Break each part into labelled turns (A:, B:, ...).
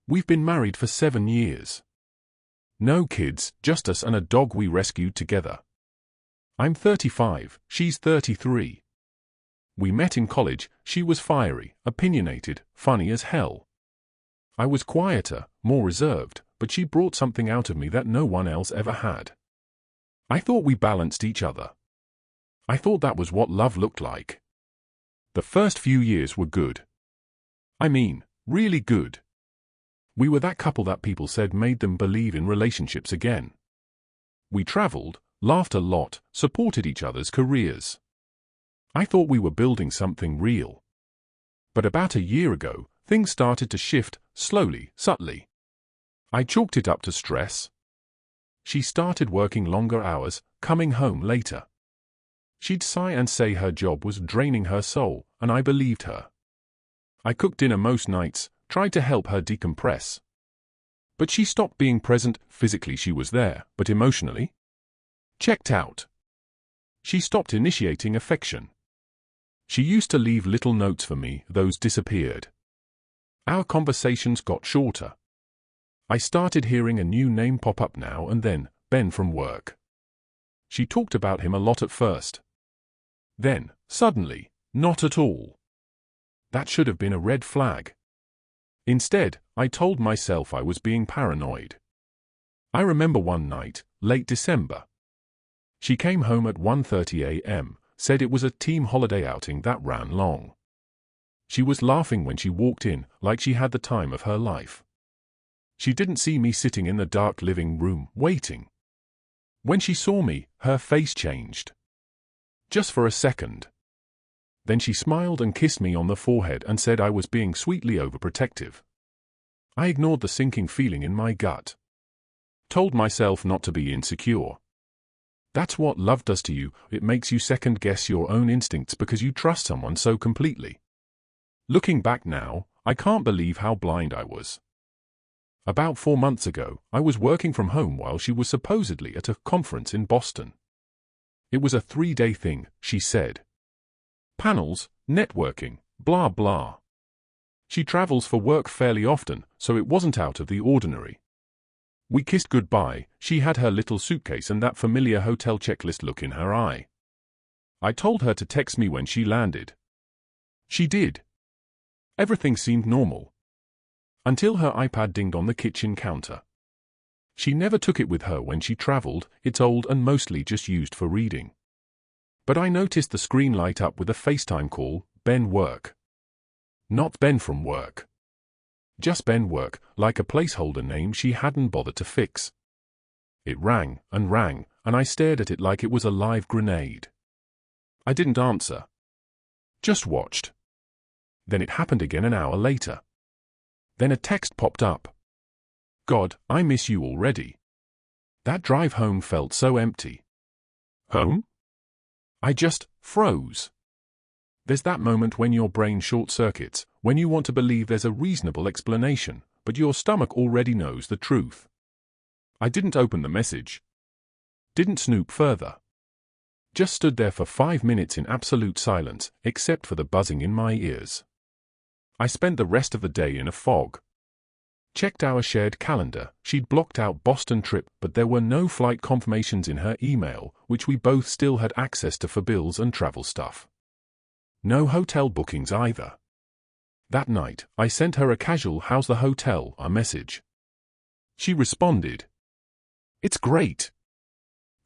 A: We've been married for 7 years. No kids, just us and a dog we rescued together. I'm 35, she's 33. We met in college. She was fiery, opinionated, funny as hell. I was quieter, more reserved, but she brought something out of me that no one else ever had. I thought we balanced each other. I thought that was what love looked like. The first few years were good. I mean, really good. We were that couple that people said made them believe in relationships again. We traveled, laughed a lot, supported each other's careers. I thought we were building something real. But about a year ago, things started to shift, slowly, subtly. I chalked it up to stress. She started working longer hours, coming home later. She'd sigh and say her job was draining her soul, and I believed her. I cooked dinner most nights, tried to help her decompress. But she stopped being present. Physically she was there, but emotionally? Checked out. She stopped initiating affection. She used to leave little notes for me, those disappeared. Our conversations got shorter. I started hearing a new name pop up now and then, Ben from work. She talked about him a lot at first. Then, suddenly, not at all. That should have been a red flag. Instead, I told myself I was being paranoid. I remember one night, late December. She came home at 1:30 a.m., said it was a team holiday outing that ran long. She was laughing when she walked in, like she had the time of her life. She didn't see me sitting in the dark living room, waiting. When she saw me, her face changed. Just for a second. Then she smiled and kissed me on the forehead and said I was being sweetly overprotective. I ignored the sinking feeling in my gut. Told myself not to be insecure. That's what love does to you. It makes you second-guess your own instincts because you trust someone so completely. Looking back now, I can't believe how blind I was. About 4 months ago, I was working from home while she was supposedly at a conference in Boston. It was a 3-day thing, she said. Panels, networking, blah blah. She travels for work fairly often, so it wasn't out of the ordinary. We kissed goodbye. She had her little suitcase and that familiar hotel checklist look in her eye. I told her to text me when she landed. She did. Everything seemed normal. Until her iPad dinged on the kitchen counter. She never took it with her when she traveled. It's old and mostly just used for reading. But I noticed the screen light up with a FaceTime call, Ben work. Not Ben from work. Just Ben work, like a placeholder name she hadn't bothered to fix. It rang, and I stared at it like it was a live grenade. I didn't answer. Just watched. Then it happened again an hour later. Then a text popped up. God, I miss you already. That drive home felt so empty. Home? I just froze. There's that moment when your brain short-circuits, when you want to believe there's a reasonable explanation, but your stomach already knows the truth. I didn't open the message. Didn't snoop further. Just stood there for 5 minutes in absolute silence, except for the buzzing in my ears. I spent the rest of the day in a fog. Checked our shared calendar. She'd blocked out Boston trip, but there were no flight confirmations in her email, which we both still had access to for bills and travel stuff. No hotel bookings either. That night, I sent her a casual "How's the hotel?" message. She responded. It's great.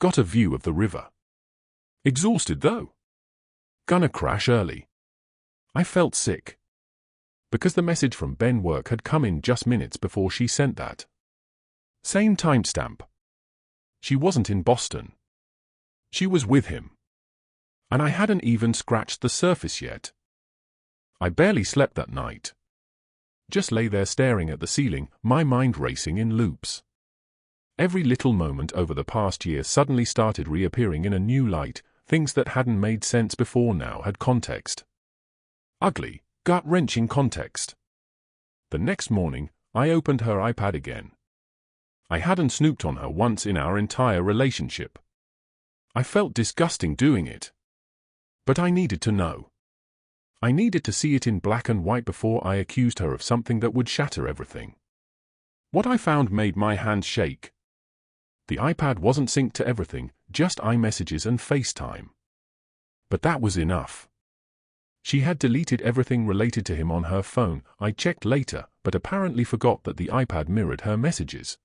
A: Got a view of the river. Exhausted though. Gonna crash early. I felt sick. Because the message from Ben work had come in just minutes before she sent that. Same timestamp. She wasn't in Boston. She was with him. And I hadn't even scratched the surface yet. I barely slept that night. Just lay there staring at the ceiling, my mind racing in loops. Every little moment over the past year suddenly started reappearing in a new light. Things that hadn't made sense before now had context. Ugly, gut-wrenching context. The next morning, I opened her iPad again. I hadn't snooped on her once in our entire relationship. I felt disgusting doing it. But I needed to know. I needed to see it in black and white before I accused her of something that would shatter everything. What I found made my hands shake. The iPad wasn't synced to everything, just iMessages and FaceTime. But that was enough. She had deleted everything related to him on her phone. I checked later, but apparently forgot that the iPad mirrored her messages.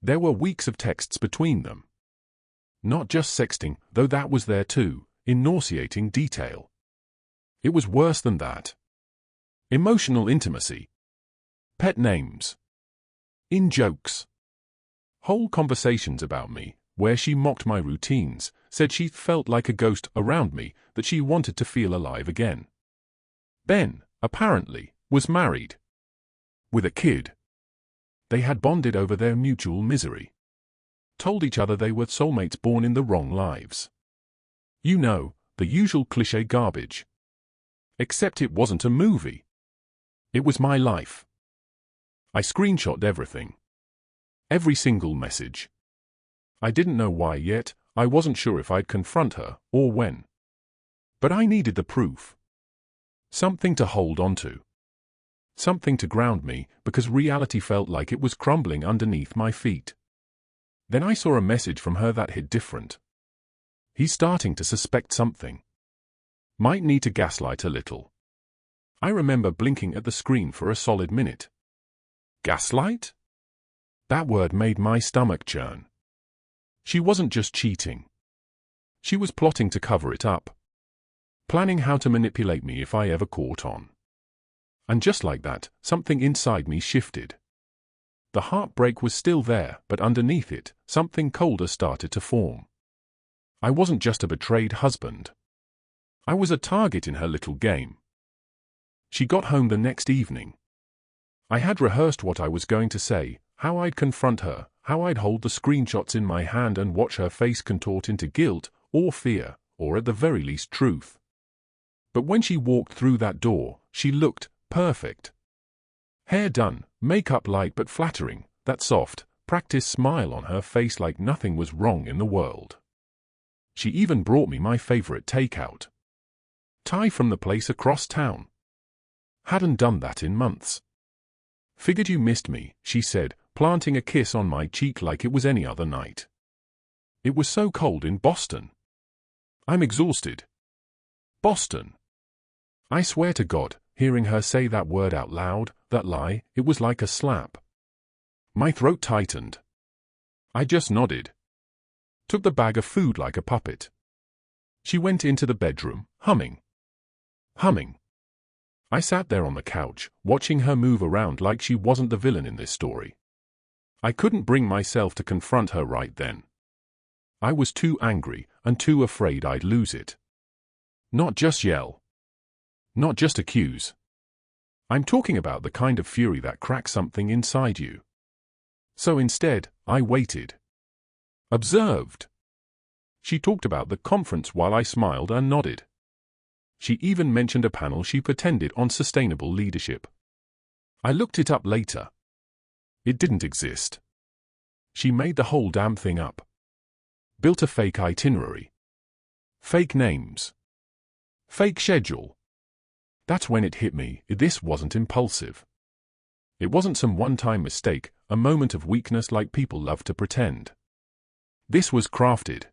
A: There were weeks of texts between them. Not just sexting, though that was there too, in nauseating detail. It was worse than that. Emotional intimacy. Pet names. In-jokes. Whole conversations about me, where she mocked my routines, said she felt like a ghost around me, that she wanted to feel alive again. Ben, apparently, was married. With a kid. They had bonded over their mutual misery. Told each other they were soulmates born in the wrong lives. You know, the usual cliché garbage. Except it wasn't a movie. It was my life. I screenshotted everything. Every single message. I didn't know why yet. I wasn't sure if I'd confront her, or when. But I needed the proof. Something to hold on to. Something to ground me, because reality felt like it was crumbling underneath my feet. Then I saw a message from her that hit different. He's starting to suspect something. Might need to gaslight a little. I remember blinking at the screen for a solid minute. Gaslight? That word made my stomach churn. She wasn't just cheating. She was plotting to cover it up. Planning how to manipulate me if I ever caught on. And just like that, something inside me shifted. The heartbreak was still there, but underneath it, something colder started to form. I wasn't just a betrayed husband. I was a target in her little game. She got home the next evening. I had rehearsed what I was going to say, how I'd confront her, how I'd hold the screenshots in my hand and watch her face contort into guilt, or fear, or at the very least truth. But when she walked through that door, she looked perfect. Hair done, makeup light but flattering, that soft, practiced smile on her face like nothing was wrong in the world. She even brought me my favorite takeout. Thai from the place across town. Hadn't done that in months. Figured you missed me, she said, planting a kiss on my cheek like it was any other night. It was so cold in Boston. I'm exhausted. Boston. I swear to God, hearing her say that word out loud, that lie, it was like a slap. My throat tightened. I just nodded. Took the bag of food like a puppet. She went into the bedroom, humming. I sat there on the couch, watching her move around like she wasn't the villain in this story. I couldn't bring myself to confront her right then. I was too angry, and too afraid I'd lose it. Not just yell. Not just accuse. I'm talking about the kind of fury that cracks something inside you. So instead, I waited. Observed. She talked about the conference while I smiled and nodded. She even mentioned a panel she attended on sustainable leadership. I looked it up later. It didn't exist. She made the whole damn thing up. Built a fake itinerary. Fake names. Fake schedule. That's when it hit me, this wasn't impulsive. It wasn't some one-time mistake, a moment of weakness like people love to pretend. This was crafted.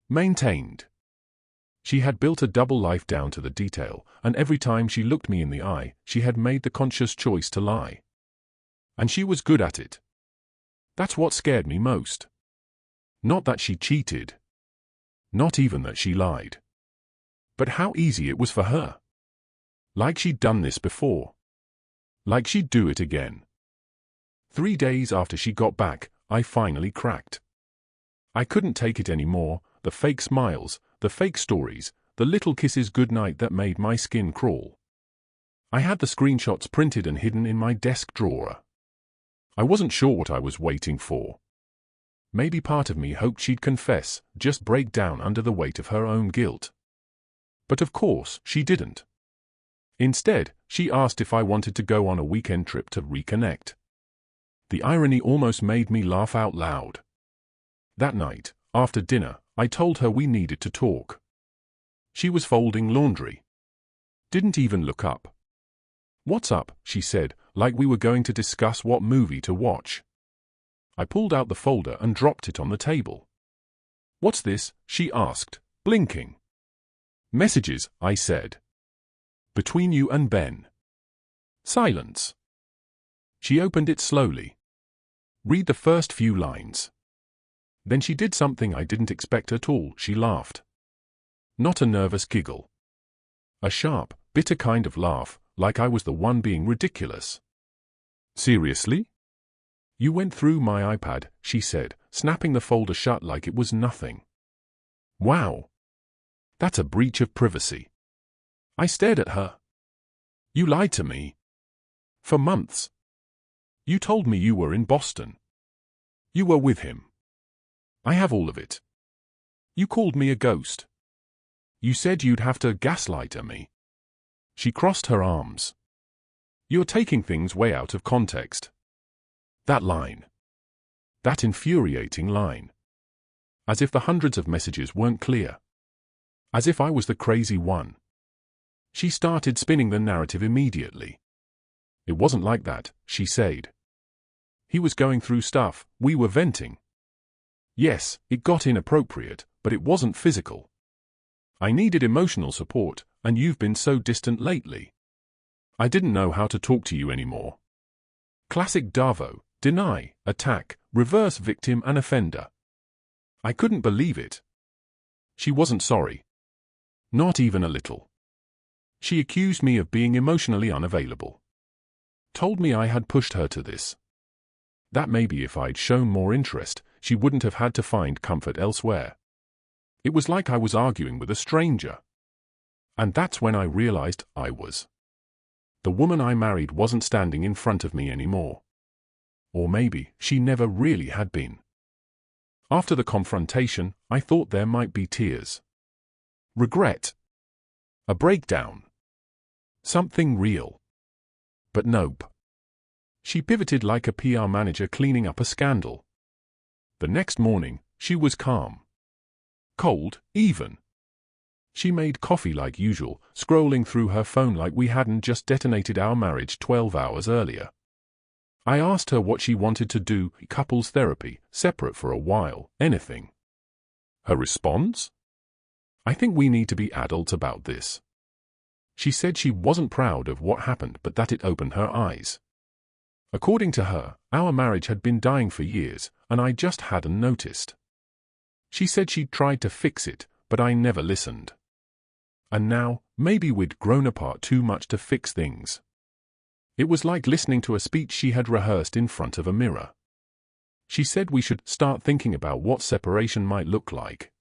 A: Maintained. She had built a double life down to the detail, and every time she looked me in the eye, she had made the conscious choice to lie. And she was good at it. That's what scared me most. Not that she cheated. Not even that she lied. But how easy it was for her. Like she'd done this before. Like she'd do it again. 3 days after she got back, I finally cracked. I couldn't take it anymore, the fake smiles, the fake stories, the little kisses goodnight that made my skin crawl. I had the screenshots printed and hidden in my desk drawer. I wasn't sure what I was waiting for. Maybe part of me hoped she'd confess, just break down under the weight of her own guilt. But of course, she didn't. Instead, she asked if I wanted to go on a weekend trip to reconnect. The irony almost made me laugh out loud. That night, after dinner, I told her we needed to talk. She was folding laundry. Didn't even look up. "What's up?" she said, like we were going to discuss what movie to watch. I pulled out the folder and dropped it on the table. "What's this?" she asked, blinking. "Messages," I said. "Between you and Ben." Silence. She opened it slowly. "Read the first few lines." Then she did something I didn't expect at all. She laughed. Not a nervous giggle. A sharp, bitter kind of laugh, like I was the one being ridiculous. "Seriously?" "You went through my iPad," she said, snapping the folder shut like it was nothing. "Wow. That's a breach of privacy." I stared at her. "You lied to me. For months. You told me you were in Boston. You were with him. I have all of it. You called me a ghost. You said you'd have to gaslight me." She crossed her arms. "You're taking things way out of context." That line. That infuriating line. As if the hundreds of messages weren't clear. As if I was the crazy one. She started spinning the narrative immediately. "It wasn't like that," she said. "He was going through stuff, we were venting. Yes, it got inappropriate, but it wasn't physical. I needed emotional support, and you've been so distant lately. I didn't know how to talk to you anymore." Classic Davo, deny, attack, reverse victim and offender. I couldn't believe it. She wasn't sorry. Not even a little. She accused me of being emotionally unavailable. Told me I had pushed her to this. That maybe if I'd shown more interest, she wouldn't have had to find comfort elsewhere. It was like I was arguing with a stranger. And that's when I realized I was. The woman I married wasn't standing in front of me anymore. Or maybe she never really had been. After the confrontation, I thought there might be tears. Regret. A breakdown. Something real. But nope. She pivoted like a PR manager cleaning up a scandal. The next morning, she was calm. Cold, even. She made coffee like usual, scrolling through her phone like we hadn't just detonated our marriage 12 hours earlier. I asked her what she wanted to do, couples therapy, separate for a while, anything. Her response? "I think we need to be adults about this." She said she wasn't proud of what happened but that it opened her eyes. According to her, our marriage had been dying for years, and I just hadn't noticed. She said she'd tried to fix it, but I never listened. And now, maybe we'd grown apart too much to fix things. It was like listening to a speech she had rehearsed in front of a mirror. She said we should start thinking about what separation might look like.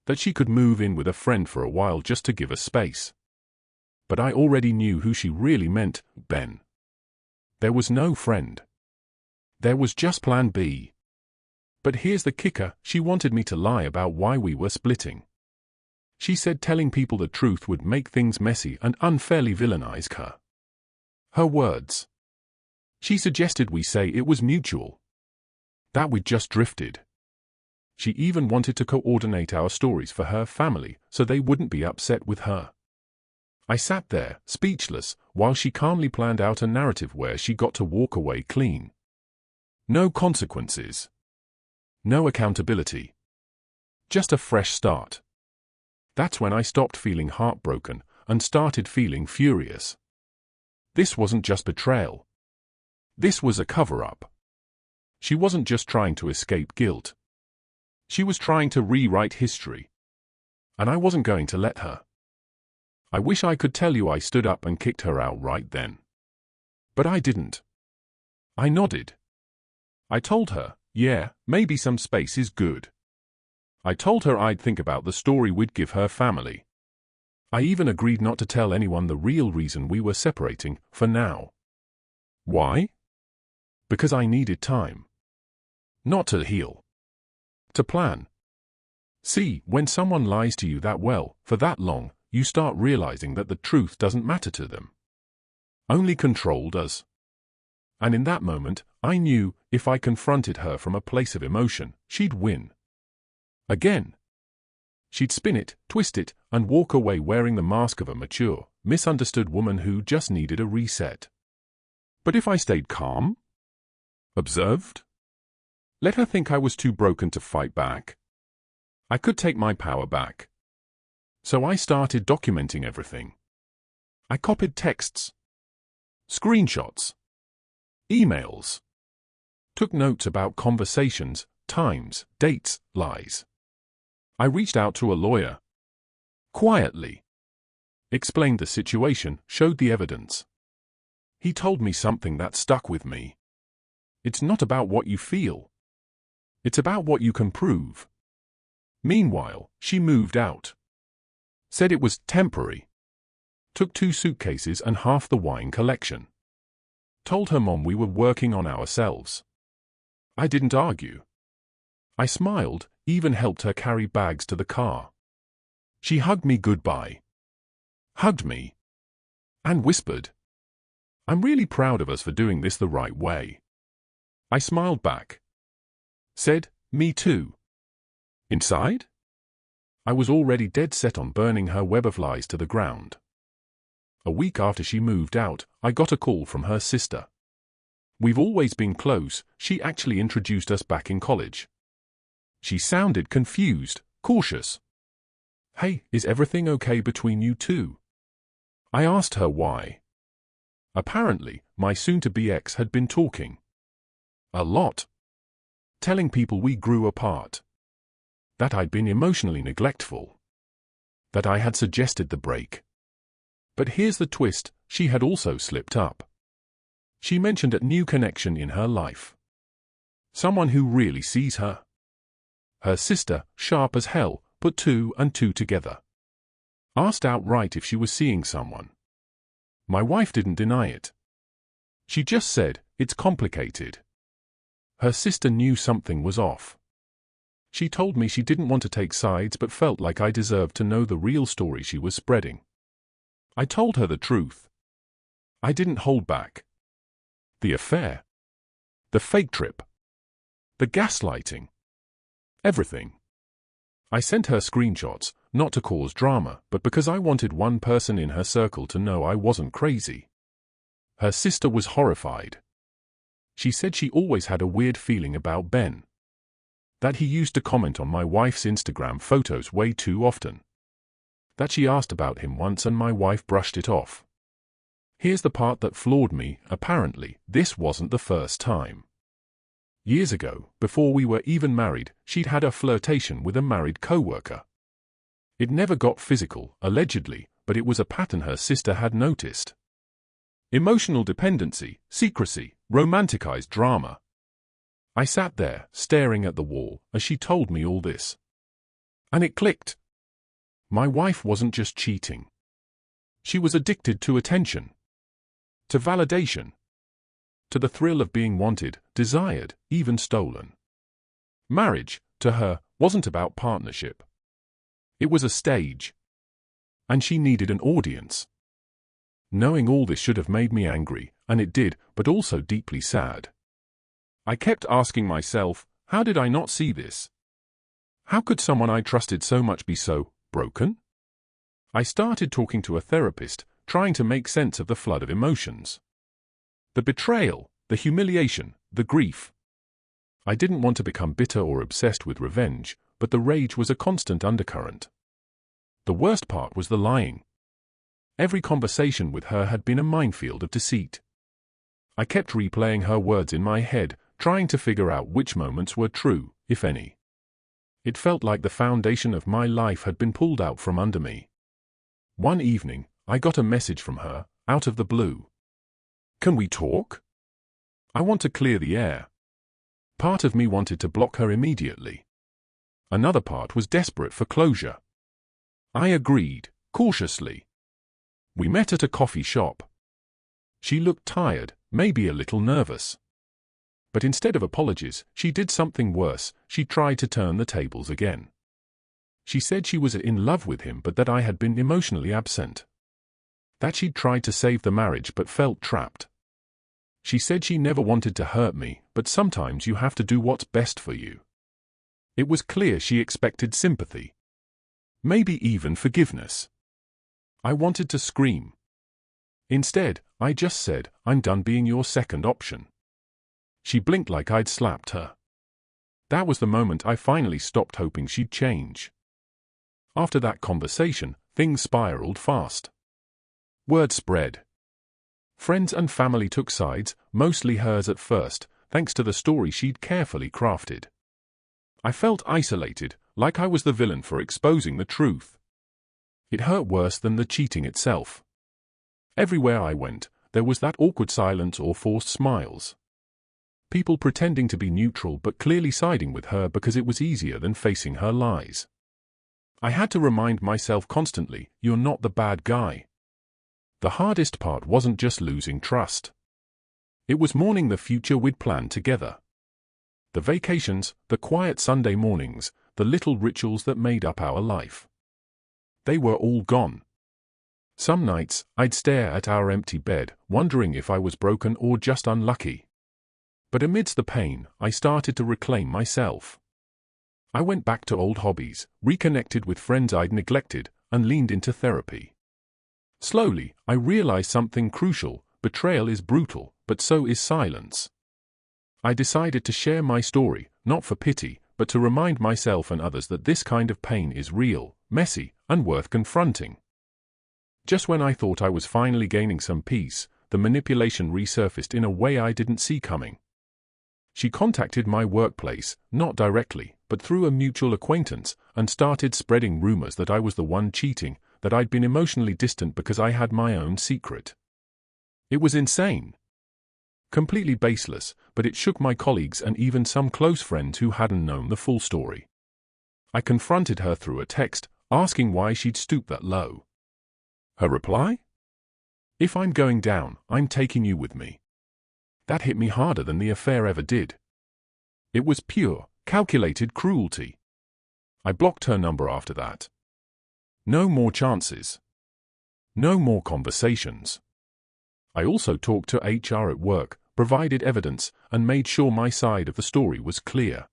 A: That she could move in with a friend for a while just to give us space. But I already knew who she really meant, Ben. There was no friend. There was just Plan B. But here's the kicker, she wanted me to lie about why we were splitting. She said telling people the truth would make things messy and unfairly villainize her. Her words. She suggested we say it was mutual. That we'd just drifted. She even wanted to coordinate our stories for her family so they wouldn't be upset with her. I sat there, speechless, while she calmly planned out a narrative where she got to walk away clean. No consequences. No accountability. Just a fresh start. That's when I stopped feeling heartbroken and started feeling furious. This wasn't just betrayal. This was a cover-up. She wasn't just trying to escape guilt. She was trying to rewrite history. And I wasn't going to let her. I wish I could tell you I stood up and kicked her out right then. But I didn't. I nodded. I told her, yeah, maybe some space is good. I told her I'd think about the story we'd give her family. I even agreed not to tell anyone the real reason we were separating, for now. Why? Because I needed time. Not to heal. To plan. See, when someone lies to you that well, for that long, you start realizing that the truth doesn't matter to them. Only control does. And in that moment, I knew, if I confronted her from a place of emotion, she'd win. Again. She'd spin it, twist it, and walk away wearing the mask of a mature, misunderstood woman who just needed a reset. But if I stayed calm? Observed? Let her think I was too broken to fight back. I could take my power back. So I started documenting everything. I copied texts, screenshots, emails, took notes about conversations, times, dates, lies. I reached out to a lawyer. Quietly. Explained the situation, showed the evidence. He told me something that stuck with me. It's not about what you feel. It's about what you can prove. Meanwhile, she moved out. Said it was temporary. Took 2 suitcases and half the wine collection. Told her mom we were working on ourselves. I didn't argue. I smiled, even helped her carry bags to the car. She hugged me goodbye. Hugged me. And whispered, "I'm really proud of us for doing this the right way." I smiled back. Said, "Me too." Inside? I was already dead set on burning her web of lies to the ground. A week after she moved out, I got a call from her sister. We've always been close, she actually introduced us back in college. She sounded confused, cautious. "Hey, is everything okay between you two?" I asked her why. Apparently, my soon-to-be ex had been talking. A lot. Telling people we grew apart. That I'd been emotionally neglectful. That I had suggested the break. But here's the twist, she had also slipped up. She mentioned a new connection in her life. Someone who really sees her. Her sister, sharp as hell, put 2 and 2 together. Asked outright if she was seeing someone. My wife didn't deny it. She just said, "It's complicated." Her sister knew something was off. She told me she didn't want to take sides but felt like I deserved to know the real story she was spreading. I told her the truth. I didn't hold back. The affair. The fake trip. The gaslighting. Everything. I sent her screenshots, not to cause drama, but because I wanted one person in her circle to know I wasn't crazy. Her sister was horrified. She said she always had a weird feeling about Ben. That he used to comment on my wife's Instagram photos way too often. That she asked about him once and my wife brushed it off. Here's the part that floored me, apparently, this wasn't the first time. Years ago, before we were even married, she'd had a flirtation with a married co-worker. It never got physical, allegedly, but it was a pattern her sister had noticed. Emotional dependency, secrecy, romanticized drama. I sat there, staring at the wall, as she told me all this. And it clicked. My wife wasn't just cheating. She was addicted to attention. To validation. To the thrill of being wanted, desired, even stolen. Marriage, to her, wasn't about partnership. It was a stage. And she needed an audience. Knowing all this should have made me angry, and it did, but also deeply sad. I kept asking myself, how did I not see this? How could someone I trusted so much be so broken? I started talking to a therapist, trying to make sense of the flood of emotions. The betrayal, the humiliation, the grief. I didn't want to become bitter or obsessed with revenge, but the rage was a constant undercurrent. The worst part was the lying. Every conversation with her had been a minefield of deceit. I kept replaying her words in my head, trying to figure out which moments were true, if any. It felt like the foundation of my life had been pulled out from under me. One evening, I got a message from her, out of the blue. "Can we talk? I want to clear the air." Part of me wanted to block her immediately. Another part was desperate for closure. I agreed, cautiously. We met at a coffee shop. She looked tired, maybe a little nervous. But instead of apologies, she did something worse, she tried to turn the tables again. She said she was in love with him but that I had been emotionally absent. That she'd tried to save the marriage but felt trapped. She said she never wanted to hurt me, but sometimes you have to do what's best for you. It was clear she expected sympathy. maybe even forgiveness. I wanted to scream. Instead, I just said, "I'm done being your second option." She blinked like I'd slapped her. That was the moment I finally stopped hoping she'd change. After that conversation, things spiraled fast. Word spread. Friends and family took sides, mostly hers at first, thanks to the story she'd carefully crafted. I felt isolated, like I was the villain for exposing the truth. It hurt worse than the cheating itself. Everywhere I went, there was that awkward silence or forced smiles. People pretending to be neutral but clearly siding with her because it was easier than facing her lies. I had to remind myself constantly, "You're not the bad guy." The hardest part wasn't just losing trust. It was mourning the future we'd planned together. The vacations, the quiet Sunday mornings, the little rituals that made up our life. They were all gone. Some nights, I'd stare at our empty bed, wondering if I was broken or just unlucky. But amidst the pain, I started to reclaim myself. I went back to old hobbies, reconnected with friends I'd neglected, and leaned into therapy. Slowly, I realized something crucial: betrayal is brutal, but so is silence. I decided to share my story, not for pity, but to remind myself and others that this kind of pain is real, messy, and worth confronting. Just when I thought I was finally gaining some peace, the manipulation resurfaced in a way I didn't see coming. She contacted my workplace, not directly, but through a mutual acquaintance, and started spreading rumors that I was the one cheating, that I'd been emotionally distant because I had my own secret. It was insane. Completely baseless, but it shook my colleagues and even some close friends who hadn't known the full story. I confronted her through a text, asking why she'd stooped that low. Her reply? "If I'm going down, I'm taking you with me." That hit me harder than the affair ever did. It was pure, calculated cruelty. I blocked her number after that. No more chances. No more conversations. I also talked to HR at work, provided evidence, and made sure my side of the story was clear.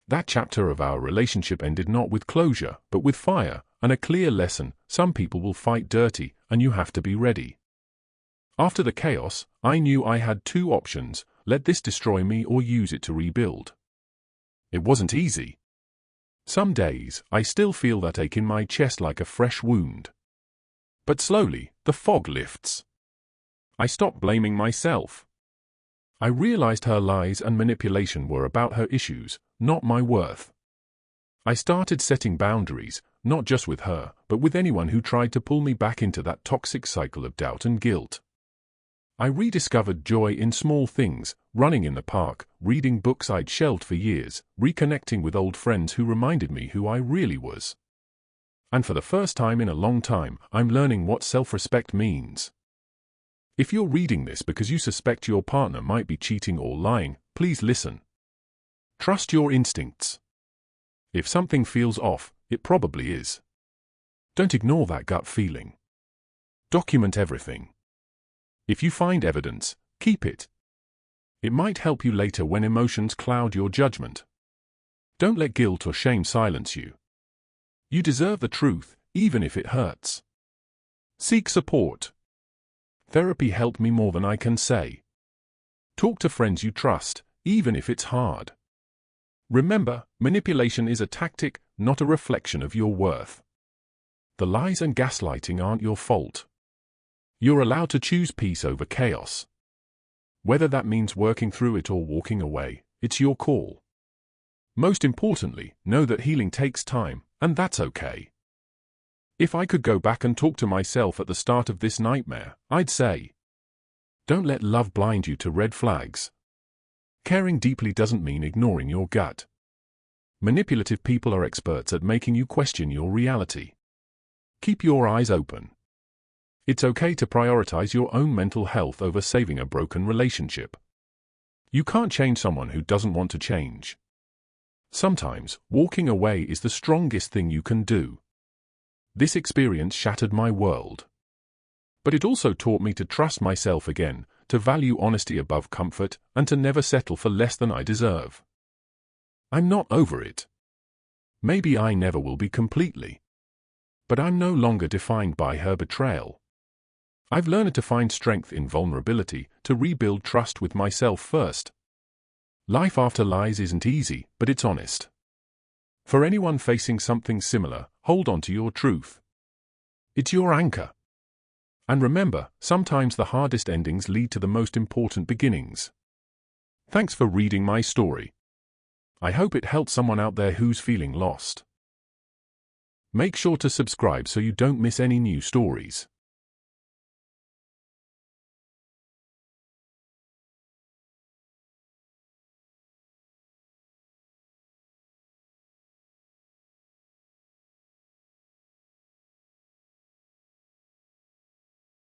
A: That chapter of our relationship ended not with closure, but with fire, and a clear lesson: some people will fight dirty, and you have to be ready. After the chaos, I knew I had two options: let this destroy me or use it to rebuild. It wasn't easy. Some days, I still feel that ache in my chest like a fresh wound. But slowly, the fog lifts. I stopped blaming myself. I realized her lies and manipulation were about her issues, not my worth. I started setting boundaries, not just with her, but with anyone who tried to pull me back into that toxic cycle of doubt and guilt. I rediscovered joy in small things: running in the park, reading books I'd shelved for years, reconnecting with old friends who reminded me who I really was. And for the first time in a long time, I'm learning what self-respect means. If you're reading this because you suspect your partner might be cheating or lying, please listen. Trust your instincts. If something feels off, it probably is. Don't ignore that gut feeling. Document everything. If you find evidence, keep it. It might help you later when emotions cloud your judgment. Don't let guilt or shame silence you. You deserve the truth, even if it hurts. Seek support. Therapy helped me more than I can say. Talk to friends you trust, even if it's hard. Remember, manipulation is a tactic, not a reflection of your worth. The lies and gaslighting aren't your fault. You're allowed to choose peace over chaos. Whether that means working through it or walking away, it's your call. Most importantly, know that healing takes time, and that's okay. If I could go back and talk to myself at the start of this nightmare, I'd say, don't let love blind you to red flags. Caring deeply doesn't mean ignoring your gut. Manipulative people are experts at making you question your reality. Keep your eyes open. It's okay to prioritize your own mental health over saving a broken relationship. You can't change someone who doesn't want to change. Sometimes, walking away is the strongest thing you can do. This experience shattered my world. But it also taught me to trust myself again, to value honesty above comfort, and to never settle for less than I deserve. I'm not over it. Maybe I never will be completely. but I'm no longer defined by her betrayal. I've learned to find strength in vulnerability, to rebuild trust with myself first. Life after lies isn't easy, but it's honest. For anyone facing something similar, hold on to your truth. It's your anchor. And remember, sometimes the hardest endings lead to the most important beginnings. Thanks for reading my story. I hope it helped someone out there who's feeling lost. Make sure to subscribe so you don't miss any new stories.